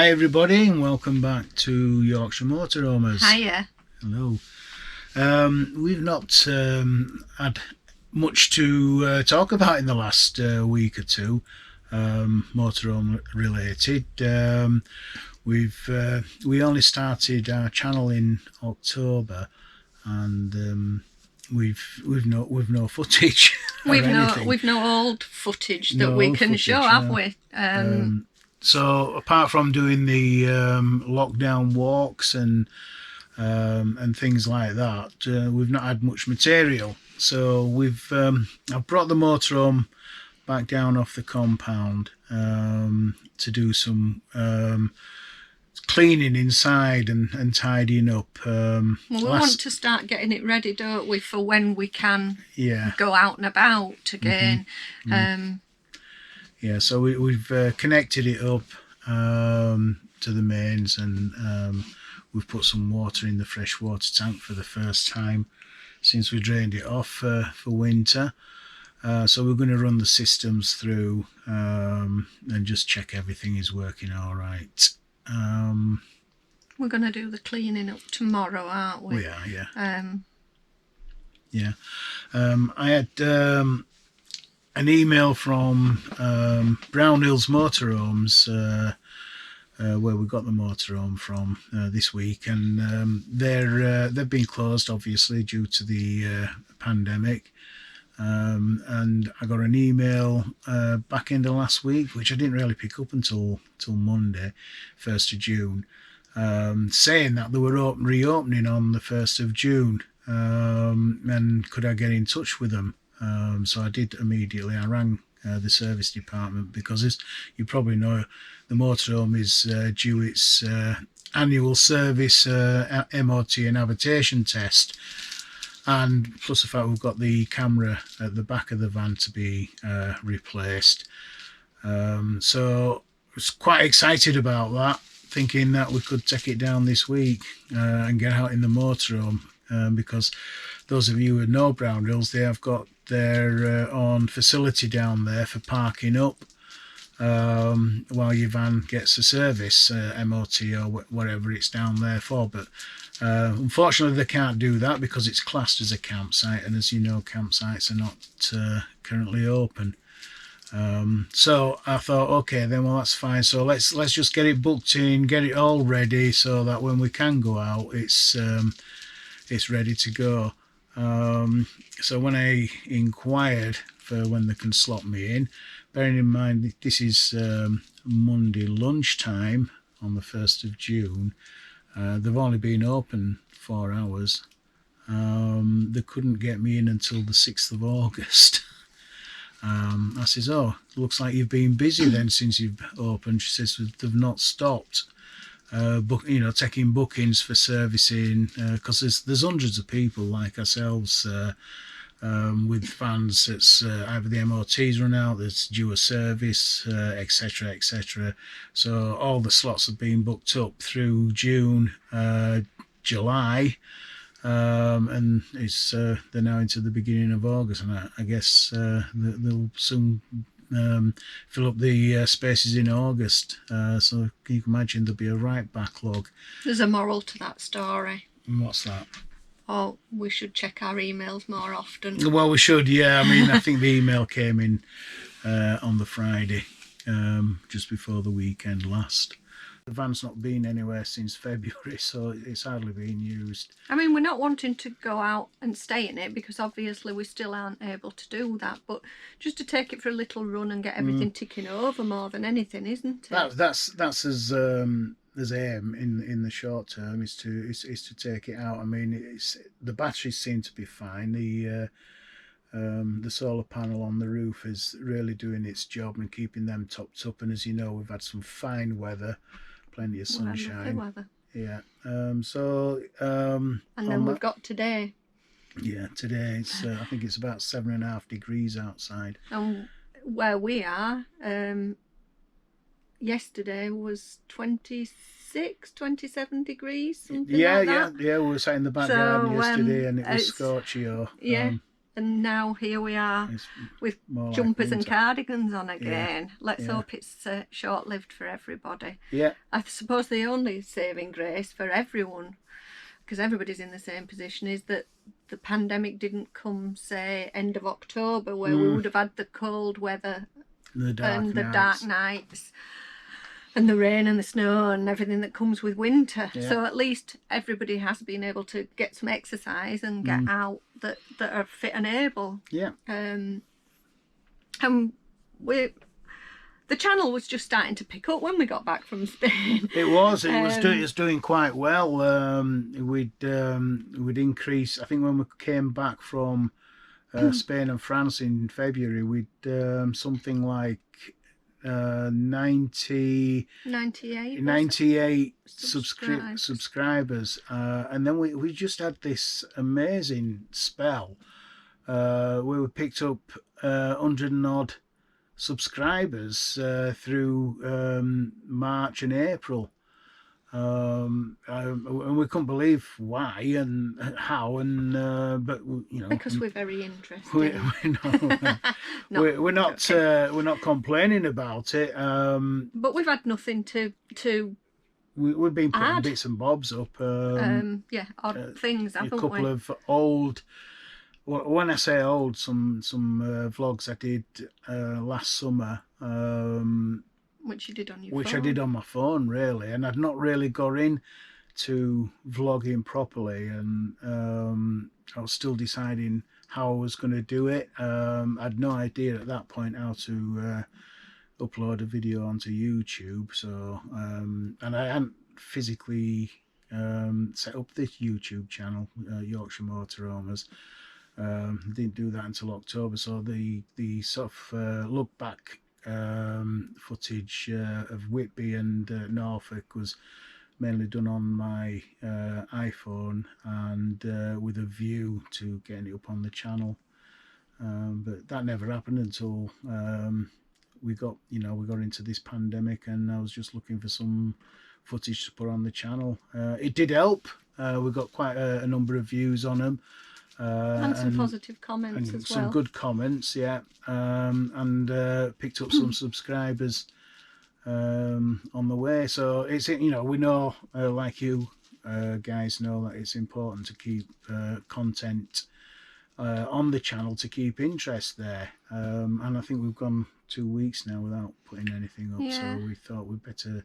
Hi everybody, and welcome back to Yorkshire Motoroamers. Hiya. Hello. We've not had much to talk about in the last week or two, motorhome related. We only started our channel in October, and we've no footage. We've no old footage that we can show, have we? So apart from doing the lockdown walks and things like that, we've not had much material. So I've brought the motorhome back down off the compound to do some cleaning inside and tidying up. Well, we want to start getting it ready, don't we, for when we can go out and about again. Yeah, so we've connected it up to the mains, and we've put some water in the freshwater tank for the first time since we drained it off for winter. So we're going to run the systems through and just check everything is working all right. We're going to do the cleaning up tomorrow, aren't we? We are, yeah. I had an email from Brownhill's Motorhomes, where we got the motorhome from this week, and they've been closed obviously due to the pandemic. And I got an email back in the last week, which I didn't really pick up until Monday, 1st of June, saying that they were reopening on the 1st of June, and could I get in touch with them? So I did immediately. I rang the service department because, as you probably know, the motorhome is due its annual service MOT and habitation test, and plus the fact we've got the camera at the back of the van to be replaced. So I was quite excited about that, thinking that we could take it down this week and get out in the motorhome, because those of you who know Brownhills, they have got their own facility down there for parking up while your van gets a service, MOT or whatever it's down there for. But unfortunately they can't do that because it's classed as a campsite, and as you know, campsites are not currently open. So I thought, okay then, well that's fine, so let's just get it booked in, get it all ready, so that when we can go out it's ready to go. So when I inquired for when they can slot me in, bearing in mind this is Monday lunchtime on the 1st of June, they've only been open 4 hours. They couldn't get me in until the 6th of August. I says, oh, looks like you've been busy then since you've opened. She says they've not stopped taking bookings for servicing, because there's hundreds of people like ourselves with vans that's either the MOT's run out, that's due a service, etc, etc. So all the slots have been booked up through June, July, and it's they're now into the beginning of August, and I guess they'll soon fill up the spaces in August, so you can imagine there'll be a right backlog. There's a moral to that story. And what's that? Oh, we should check our emails more often. Well, we should, yeah. I mean, I think the email came in on the Friday, just before the weekend last. The van's not been anywhere since February, so it's hardly been used. I mean, we're not wanting to go out and stay in it because obviously we still aren't able to do that, but just to take it for a little run and get everything ticking over more than anything, isn't it? That's as aim in the short term is to take it out. I mean, the batteries seem to be fine. The solar panel on the roof is really doing its job and keeping them topped up, and as you know, we've had some fine weather, plenty of sunshine. Weather. Yeah. And then we've got today. Yeah, today it's I think it's about 7.5 degrees outside. And where we are, yesterday was 26, 27 degrees, something like that. Yeah. We were sat in the back garden yesterday, and it was scorchy. and now here we are It's with more like jumpers and winter. cardigans on again. Let's Yeah. hope it's short-lived for everybody. Yeah. I suppose the only saving grace for everyone, because everybody's in the same position, is that the pandemic didn't come, say, end of October, where we would have had the cold weather The and the dark dark nights and the rain and the snow and everything that comes with winter. Yeah. So at least everybody has been able to get some exercise and get out that are fit and able. Yeah. And the channel was just starting to pick up when we got back from Spain. It was doing quite well. We'd increase. I think when we came back from Spain and France in February, we'd something like 98 subscribers, and then we just had this amazing spell where we picked up 100 and odd subscribers through March and April, and we couldn't believe why and how, and but you know, because we're very interested. We're not complaining about it, but we've had nothing to we've been putting bits and bobs up, odd things, haven't we? A couple of old, when I say old, some vlogs I did last summer, which you did on your which phone. I did on my phone, really, and I'd not really got into vlogging properly, and I was still deciding how I was going to do it. I had no idea at that point how to upload a video onto YouTube, so and I hadn't physically set up this YouTube channel, Yorkshire Motoroamers. Didn't do that until October, so the sort of look back footage of Whitby and Norfolk was mainly done on my iPhone, and with a view to getting it up on the channel, but that never happened until we got into this pandemic, and I was just looking for some footage to put on the channel. It did help. We got quite a number of views on them, and some positive comments and as some well. good comments, yeah, and picked up some subscribers on the way. So it's, we know, like you guys know, that it's important to keep content on the channel to keep interest there, and I think we've gone 2 weeks now without putting anything up, so we thought we'd better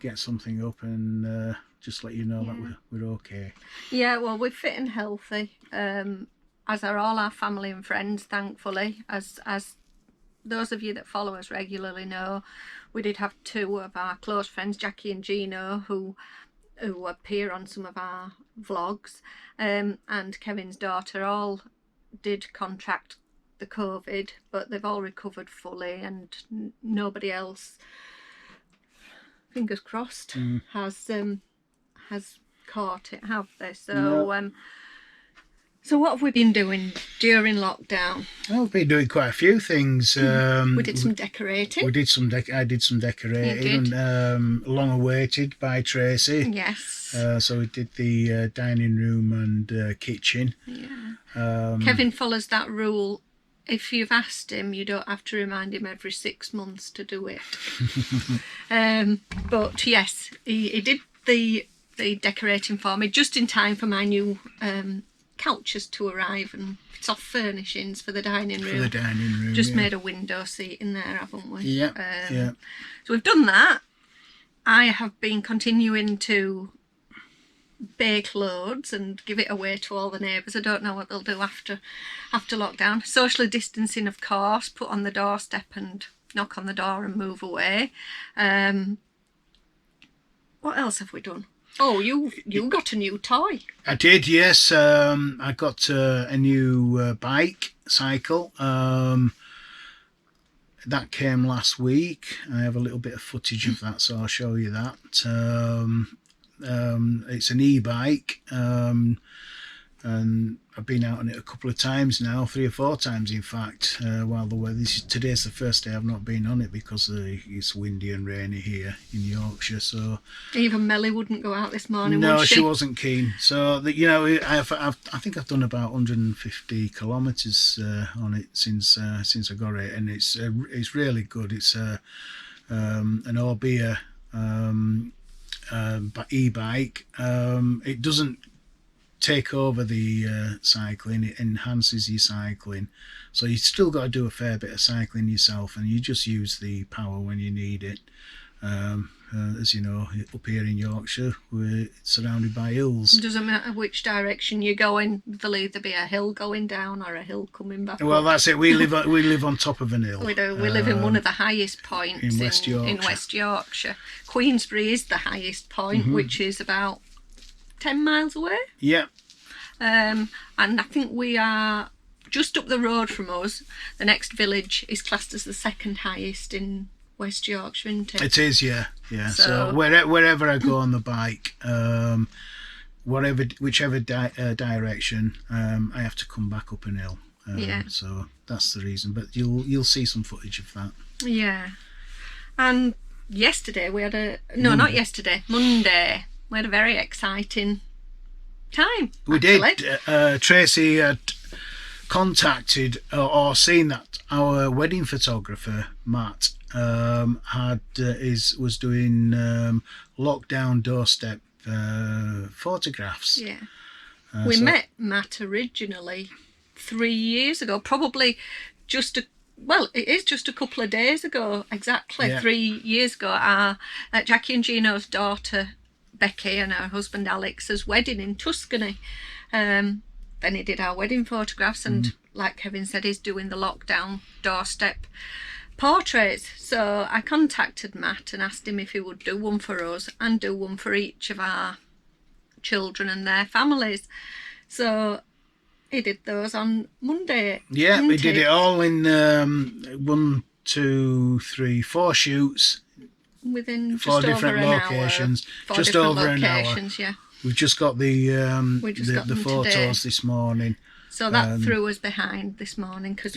get something up and just let you know that we're okay. Yeah, well, we're fit and healthy, as are all our family and friends, thankfully. As those of you that follow us regularly know, we did have two of our close friends, Jackie and Gino, who appear on some of our vlogs, and Kevin's daughter, all did contract the COVID, but they've all recovered fully, and nobody else, fingers crossed, has caught it, have they? So so what have we been doing during lockdown? Well, we've been doing quite a few things. We did some decorating. I did some decorating, long awaited by Tracey. Yes. So we did the dining room and kitchen. Yeah. Kevin follows that rule. If you've asked him, you don't have to remind him every 6 months to do it. But yes, he did the decorating for me just in time for my new couches to arrive and soft furnishings for the dining room. Just made a window seat in there, haven't we? Yeah. So we've done that. I have been continuing to bake loads and give it away to all the neighbours. I don't know what they'll do after lockdown. Socially distancing, of course, put on the doorstep and knock on the door and move away. What else have we done? Oh, you got a new toy. I did, yes. I got a new cycle. That came last week. I have a little bit of footage of that, so I'll show you that. It's an e-bike. and I've been out on it a couple of times now, 3 or 4 times in fact, while the weather. Today's the first day I've not been on it because it's windy and rainy here in Yorkshire. So even Meli wouldn't go out this morning. no, would she wasn't keen. So I think I've done about 150 kilometres on it since I got it, and it's really good. It's an Orbea e-bike. It doesn't take over the cycling, it enhances your cycling, so you still got to do a fair bit of cycling yourself, and you just use the power when you need it. As you know, up here in Yorkshire we're surrounded by hills. It doesn't matter which direction you're going, there'll either be a hill going down or a hill coming back Well, up. that's it. We live on top of an hill. We do. We live in one of the highest points in West Yorkshire. In West Yorkshire. Queensbury is the highest point, which is about 10 miles away. Yeah. And I think we are just up the road from us. The next village is classed as the second highest in West Yorkshire, isn't it? It is, yeah. So wherever I go on the bike, whichever direction, I have to come back up an hill. So that's the reason. But you'll see some footage of that. Yeah. And yesterday we had not yesterday, Monday, we had a very exciting time. We did. Tracey had contacted or seen that our wedding photographer Matt was doing lockdown doorstep photographs. Yeah. We met Matt originally 3 years ago, probably it is just a couple of days ago, exactly 3 years ago. Jackie and Gino's daughter Becky and her husband Alex's wedding in Tuscany. Then he did our wedding photographs, and like Kevin said, he's doing the lockdown doorstep portraits. So I contacted Matt and asked him if he would do one for us and do one for each of our children and their families. So he did those on Monday. Yeah, we did it all in 1, 2, 3, 4 shoots within just 4 different over an locations, hour. just over an hour. Yeah. We've just got the photos today. this morning. So that threw us behind this morning because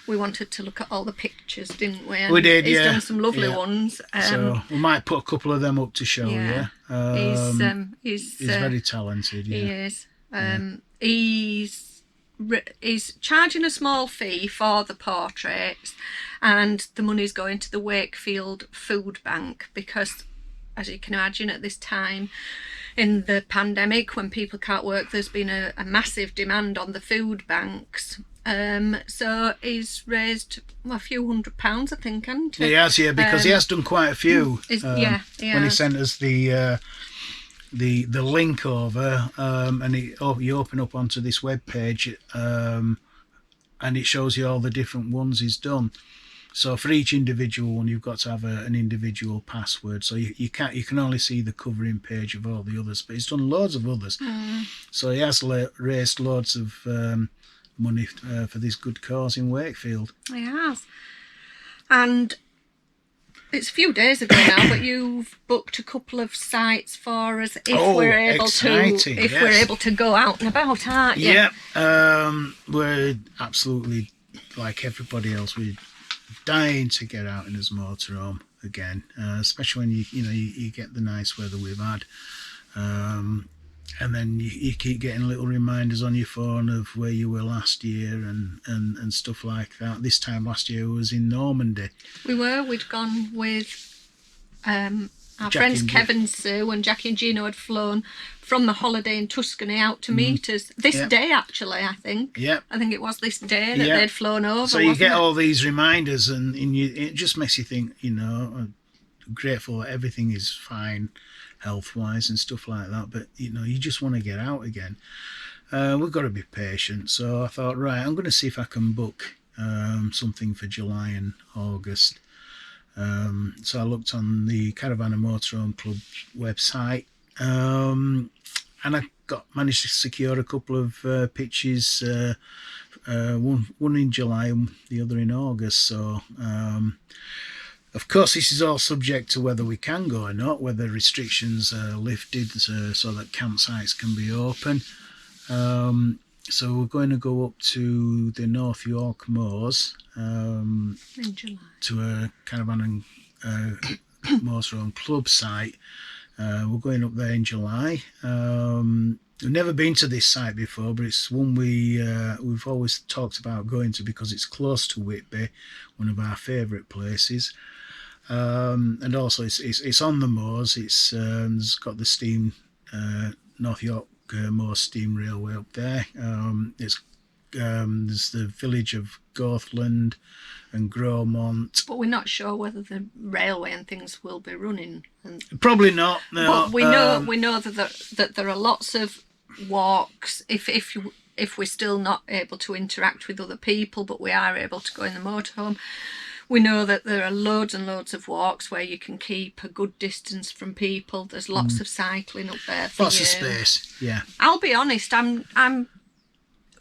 we wanted to look at all the pictures, didn't we? And we did, he's done some lovely ones. So we might put a couple of them up to show you. He's very talented. Yeah. He is. He's charging a small fee for the portraits, and the money's going to the Wakefield food bank because, as you can imagine, at this time in the pandemic when people can't work, there's been a massive demand on the food banks. So he's raised a few £100, I think, hasn't he? He has, because he has done quite a few. When he sent us the link over, and you open up onto this web page, and it shows you all the different ones he's done. So for each individual one, you've got to have an individual password. So you can only see the covering page of all the others, but he's done loads of others. So he has raised loads of money for this good cause in Wakefield. He has, and it's a few days ago now, but you've booked a couple of sites for us if we're able to go out and about, aren't you? Yeah, we're absolutely like everybody else. We're dying to get out in his motorhome again, especially when you get the nice weather we've had, and then you keep getting little reminders on your phone of where you were last year and stuff like that. This time last year was in Normandy. We'd gone with our friends Kevin, Sue and Jackie and Gino had flown from the holiday in Tuscany out to meet us this day, actually, I think. Yeah. I think it was this day that they'd flown over. So you get all these reminders, and it just makes you think, grateful that everything is fine health-wise and stuff like that, but you just want to get out again. We've got to be patient, so I thought, right, I'm going to see if I can book something for July and August. So I looked on the Caravan and Motorhome Club website, and I managed to secure a couple of pitches, one in July and the other in August. So of course this is all subject to whether we can go or not, whether restrictions are lifted so that campsites can be open. So we're going to go up to the North York Moors In July. to a caravan and motorhome club site. We're going up there in July. We've never been to this site before, but it's one we've always talked about going to because it's close to Whitby, one of our favourite places. And also it's on the moors. It's got the steam North York Moors Steam Railway up there. There's the village of Gothland and Gromont. But we're not sure whether the railway and things will be running. Probably not. No. But we know that there are lots of walks. If we're still not able to interact with other people, but we are able to go in the motorhome. We know that there are loads and loads of walks where you can keep a good distance from people. There's lots of cycling up there for Lots you. of space, yeah. I'll be honest, I'm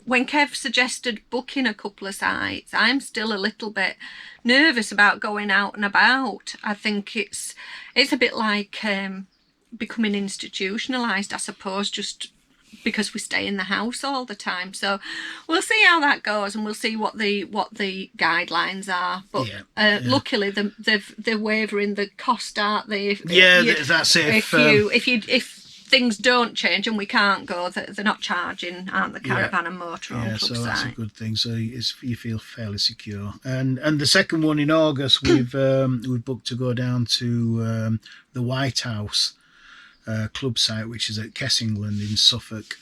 when Kev suggested booking a couple of sites, I'm still a little bit nervous about going out and about. I think it's a bit like becoming institutionalised, I suppose, just because we stay in the house all the time. So we'll see how that goes, and we'll see what the guidelines are. But luckily they're waiving the cost, aren't they? That's it. If things don't change and we can't go, they're not charging, aren't the caravan and motorhome club so that's site. a good thing. So you feel fairly secure. And the second one in August, we've booked to go down to the White House club site, which is at Kessingland in Suffolk.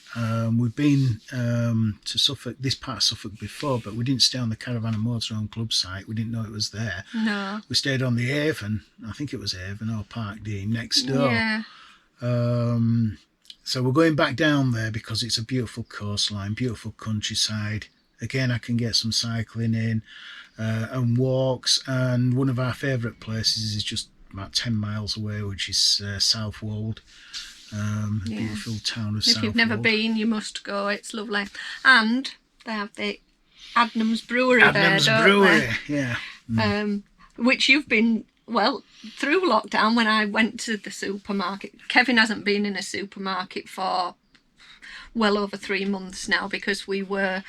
We've been to Suffolk, this part of Suffolk before, but we didn't stay on the caravan and motorhome club site. We didn't know it was there. No. We stayed on the Avon, I think it was Avon or Park Dean next door. Yeah. So we're going back down there because it's a beautiful coastline, beautiful countryside. Again, I can get some cycling in and walks. And one of our favourite places is just about 10 miles away, which is Southwold, beautiful town of Southwold. If you've never been, you must go. It's lovely. And they have the Adnams Brewery there, don't they? Yeah. Which you've been, well, through lockdown when I went to the supermarket. Kevin hasn't been in a supermarket for well over 3 months now because we were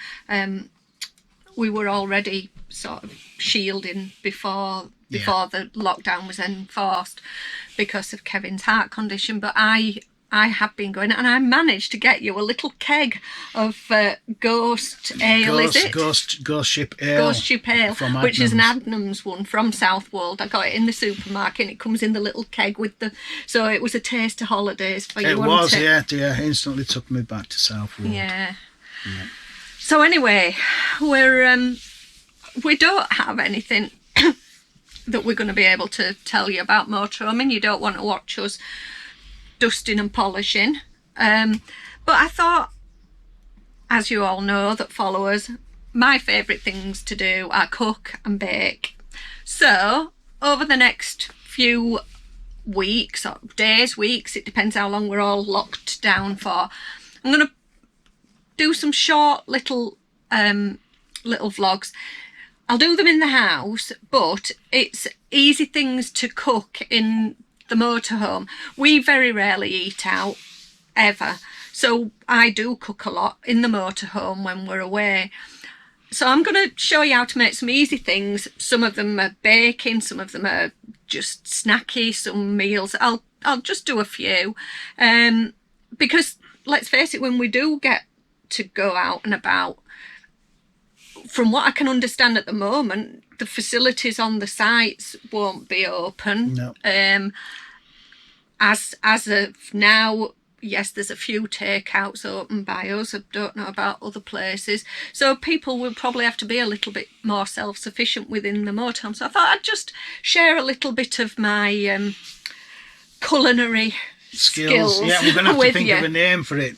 already sort of shielding before the lockdown was enforced because of Kevin's heart condition. But I have been going, and I managed to get you a little keg of Ghost Ale, is it? Ghost Ship Ale. Ghost Ship Ale, from which is an Adnams. Adnams one from Southwold. I got it in the supermarket, and it comes in the little keg with the. So it was a taste of holidays for you. It was, yeah. Instantly took me back to Southwold. Yeah. So anyway, we don't have anything that we're going to be able to tell you about motorhoming. You don't want to watch us dusting and polishing. But I thought, as you all know that follow us, my favourite things to do are cook and bake. So over the next few weeks or days, weeks, it depends how long we're all locked down for, I'm going to do some short little vlogs. I'll do them in the house, but it's easy things to cook in the motorhome. We very rarely eat out, ever. So I do cook a lot in the motorhome when we're away. So I'm going to show you how to make some easy things. Some of them are baking, some of them are just snacky, some meals. I'll just do a few. Because let's face it, when we do get to go out and about, from what I can understand at the moment, the facilities on the sites won't be open. No. As of now, yes, there's a few takeouts open by us. I don't know about other places. So people will probably have to be a little bit more self-sufficient within the motorhome. So I thought I'd just share a little bit of my culinary skills. Yeah, we're going to have to think you. of a name for it.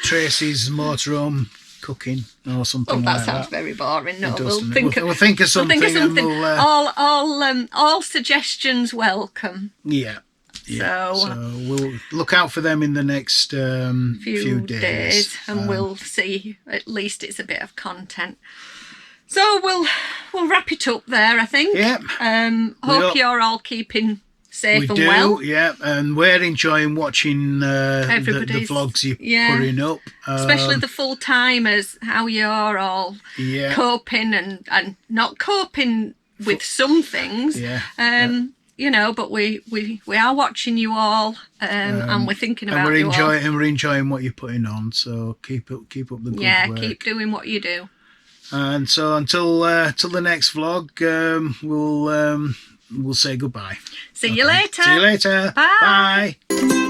Tracy's Motorhome Cooking or something Well, like that. that sounds very boring. No, We'll think we'll think of something. And we'll, all suggestions welcome. Yeah. So we'll look out for them in the next few days. And we'll see. At least it's a bit of content. So we'll wrap it up there, I think. Yeah. Hope you're all keeping safe we and well. Yeah, and we're enjoying watching the vlogs you're putting up. Especially the full-timers, how you're all coping and not coping with some things. You know, but we are watching you all, and we're thinking about you all. And we're enjoying what you're putting on. So keep up the good work. Yeah, keep doing what you do. And so until the next vlog, we'll say goodbye. See you later. See you later. Bye. Bye.